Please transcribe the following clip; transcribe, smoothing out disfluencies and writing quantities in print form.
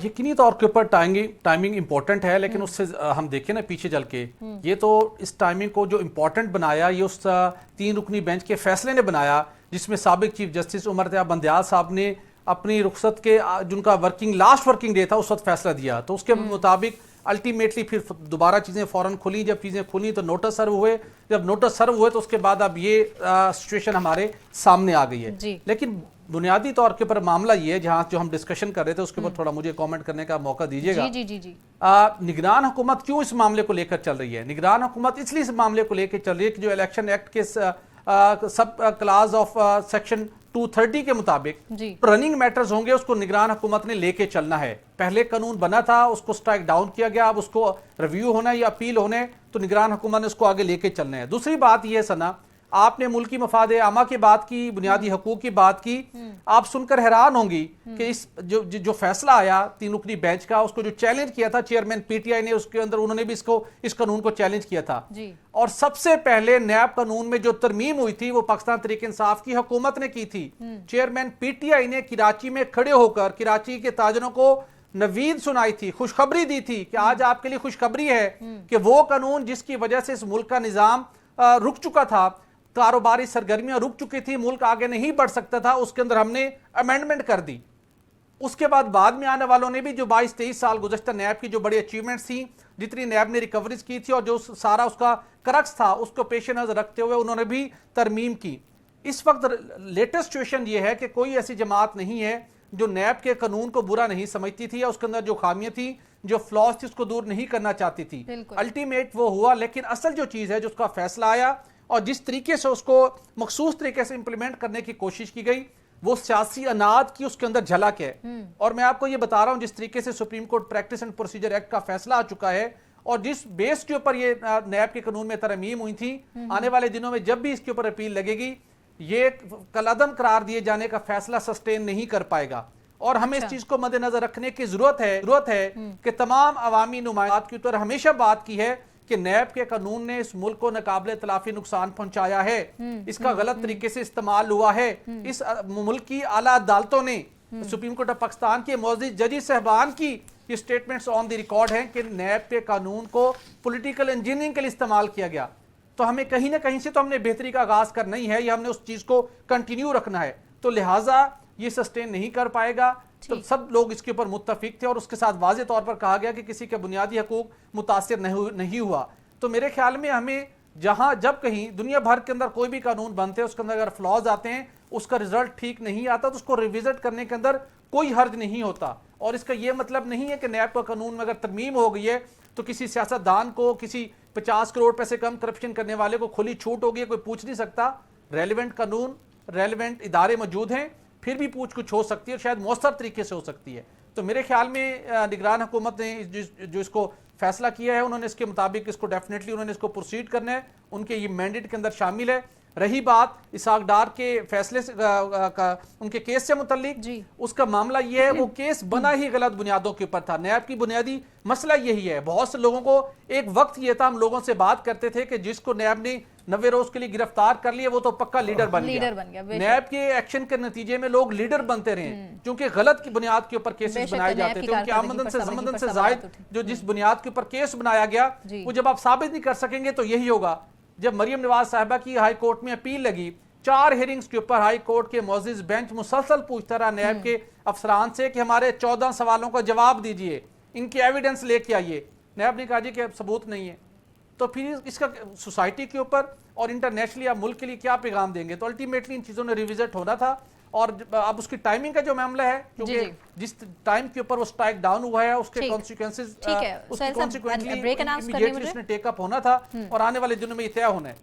یقینی طور کے اوپر ٹائمنگ امپورٹنٹ ہے، لیکن اس سے ہم دیکھیں نا پیچھے چل کے، یہ تو اس ٹائمنگ کو جو امپورٹنٹ بنایا یہ اس 3 رکنی بینچ کے فیصلے نے بنایا، جس میں سابق چیف جسٹس عمر طیاب بندیال صاحب نے اپنی رخصت کے جن کا لاسٹ ورکنگ ڈے تھا اس وقت فیصلہ دیا، تو اس کے مطابق الٹیمیٹلی پھر دوبارہ چیزیں فوراً کھلی، جب چیزیں کھلی تو نوٹس سرو ہوئے، جب نوٹس سرو ہوئے تو اس کے بعد اب یہ سچویشن ہمارے سامنے آ گئی ہے۔ لیکن بنیادی طور کے پر معاملہ یہ ہے، جہاں جو ہم ڈسکشن کر رہے تھے اس کے اوپر تھوڑا مجھے کامنٹ کرنے کا موقع دیجیے گا۔ نگران حکومت کیوں اس معاملے کو لے کر چل رہی ہے؟ نگران حکومت اس لیے اس معاملے کو لے کر چل رہی ہے کہ جو الیکشن ایکٹ کے سب کلاز آف سیکشن 230 کے مطابق رننگ میٹرز ہوں گے، اس کو نگران حکومت نے لے کے چلنا ہے۔ پہلے قانون بنا تھا، اس کو سٹرائک ڈاؤن کیا گیا، اب اس کو ریویو ہونا ہے یا اپیل ہونے، تو نگران حکومت نے اس کو آگے لے کے چلنا ہے۔ دوسری بات یہ ہے سنا، آپ نے ملکی مفاد عامہ کی بات کی، بنیادی حقوق کی بات کی، آپ سن کر حیران ہوں گی کہ اس جو فیصلہ آیا 3 رکنی بینچ کا، اس کو جو چیلنج کیا تھا چیئرمین پی ٹی آئی نے، اس کے اندر انہوں نے بھی اس قانون کو چیلنج کیا تھا، اور سب سے پہلے نیب قانون میں جو ترمیم ہوئی تھی وہ پاکستان تحریک انصاف کی حکومت نے کی تھی۔ چیئرمین پی ٹی آئی نے کراچی میں کھڑے ہو کر کراچی کے تاجروں کو نوید سنائی تھی، خوشخبری دی تھی کہ آج آپ کے لیے خوشخبری ہے کہ وہ قانون جس کی وجہ سے اس ملک کا نظام رک چکا تھا، کاروباری سرگرمیاں رک چکی تھی، ملک آگے نہیں بڑھ سکتا تھا، اس کے اندر ہم نے امینڈمنٹ کر دی۔ اس کے بعد میں آنے والوں نے بھی جو 22-23 سال گزشتہ نیب کی جو بڑی اچیومنٹس تھیں، جتنی نیب نے ریکوریز کی تھی اور جو سارا اس کا کرکس تھا، اس کو پیش نظر رکھتے ہوئے انہوں نے بھی ترمیم کی۔ اس وقت لیٹسٹ سچویشن یہ ہے کہ کوئی ایسی جماعت نہیں ہے جو نیب کے قانون کو برا نہیں سمجھتی تھی یا اس کے اندر جو خامیاں تھیں، جو فلاز تھی، اس کو دور نہیں کرنا چاہتی تھی۔ الٹیمیٹ وہ ہوا، لیکن اصل جو چیز ہے جو اس کا فیصلہ آیا اور جس طریقے سے اس کو مخصوص طریقے سے امپلیمنٹ کرنے کی کوشش کی گئی، وہ سیاسی اناد کی اس کے اندر جھلک ہے۔ اور میں آپ کو یہ بتا رہا ہوں جس طریقے سے supreme court practice and procedure act کا فیصلہ آ چکا ہے اور جس بیس کے اوپر یہ نیب کے قانون میں ترمیم ہوئی تھی، آنے والے دنوں میں جب بھی اس کے اوپر اپیل لگے گی، یہ کالعدم قرار دیے جانے کا فیصلہ سسٹین نہیں کر پائے گا۔ اور ہمیں اس چیز کو مد نظر رکھنے کی ضرورت ہے کہ تمام عوامی نمائندات کے اوپر ہمیشہ بات کی ہے کہ نیب کے قانون نے اس ملک کو ناقابل تلافی نقصان پہنچایا ہے، اس کا غلط طریقے سے استعمال ہوا ہے۔ اس ملک کی اعلیٰ عدالتوں نے، سپریم کورٹ آف پاکستان کے معزز ججز صاحبان کی یہ سٹیٹمنٹس آن دی ریکارڈ ہیں کہ نیب کے قانون کو پولیٹیکل انجینئرنگ کے لیے استعمال کیا گیا۔ تو ہمیں کہیں نہ کہیں سے تو ہم نے بہتری کا آغاز کرنا ہی ہے، یا ہم نے اس چیز کو کنٹینیو رکھنا ہے، تو لہٰذا یہ سسٹین نہیں کر پائے گا۔ تو سب لوگ اس کے اوپر متفق تھے اور اس کے ساتھ واضح طور پر کہا گیا کہ کسی کے بنیادی حقوق متاثر نہیں ہوا۔ تو میرے خیال میں ہمیں جب کہیں دنیا بھر کے اندر کوئی بھی قانون بنتے ہیں، اس کے اندر اگر فلاز آتے ہیں، اس کا رزلٹ ٹھیک نہیں آتا، تو اس کو ریویزٹ کرنے کے اندر کوئی حرج نہیں ہوتا۔ اور اس کا یہ مطلب نہیں ہے کہ نیب کا قانون میں اگر ترمیم ہو گئی ہے تو کسی سیاست دان کو، کسی 50 کروڑ پیسے کم کرپشن کرنے والے کو کھلی چھوٹ ہوگی، کوئی پوچھ نہیں سکتا۔ ریلیونٹ قانون، ریلیونٹ ادارے موجود ہیں، پھر بھی پوچھ کچھ ہو سکتی ہے اور شاید مؤثر طریقے سے ہو سکتی ہے۔ تو میرے خیال میں نگران حکومت نے جو اس کو فیصلہ کیا ہے، انہوں نے اس کے مطابق اس کو ڈیفینیٹلی انہوں نے اس کو پروسیڈ کرنا ہے، ان کے یہ مینڈیٹ کے اندر شامل ہے۔ رہی بات اسحاق ڈار کے فیصلے سے، ان کے کیس سے متعلق، اس کا معاملہ یہ ہے وہ کیس بنا ہی غلط بنیادوں کے اوپر تھا۔ نیب کی بنیادی مسئلہ یہی ہے۔ بہت سے لوگوں کو ایک وقت یہ تھا، ہم لوگوں سے بات کرتے تھے کہ جس کو نیب نے 90 روز کے لیے گرفتار کر لیا وہ تو پکا لیڈر بن گیا۔ نیب کے ایکشن کے نتیجے میں لوگ لیڈر بنتے رہے، کیونکہ غلط کی بنیاد کے اوپر کیسز بنائے جاتے تھے، کیونکہ آمدن سے زائد جس بنیاد کے اوپر کیس بنایا گیا، وہ جب آپ ثابت نہیں کر سکیں گے تو یہی ہوگا۔ جب مریم نواز صاحبہ کی ہائی کورٹ میں اپیل لگی، 4 ہیئرنگز کے اوپر ہائی کورٹ کے معزز بینچ مسلسل پوچھتا رہا نیب کے افسران سے کہ ہمارے 14 سوالوں کا جواب دیجئے، ان کی ایویڈنس لے کے آئیے۔ نیب نے کہا جی کہ ثبوت نہیں ہے۔ تو پھر اس کا سوسائٹی کے اوپر اور انٹرنیشنلی آپ ملک کے لیے کیا پیغام دیں گے؟ تو الٹیمیٹلی ان چیزوں نے ریویزٹ ہونا تھا، اور اب اس کی ٹائمنگ کا جو معاملہ ہے، کیونکہ جس ٹائم کے اوپر وہ سٹرائک ڈاؤن ہوا ہے، اس کے کانسیکوینسز، اس کی کانسیکوینٹلی امیڈیٹلی اس نے ٹیک اپ ہونا تھا اور آنے والے دنوں میں یہ طے ہونا ہے۔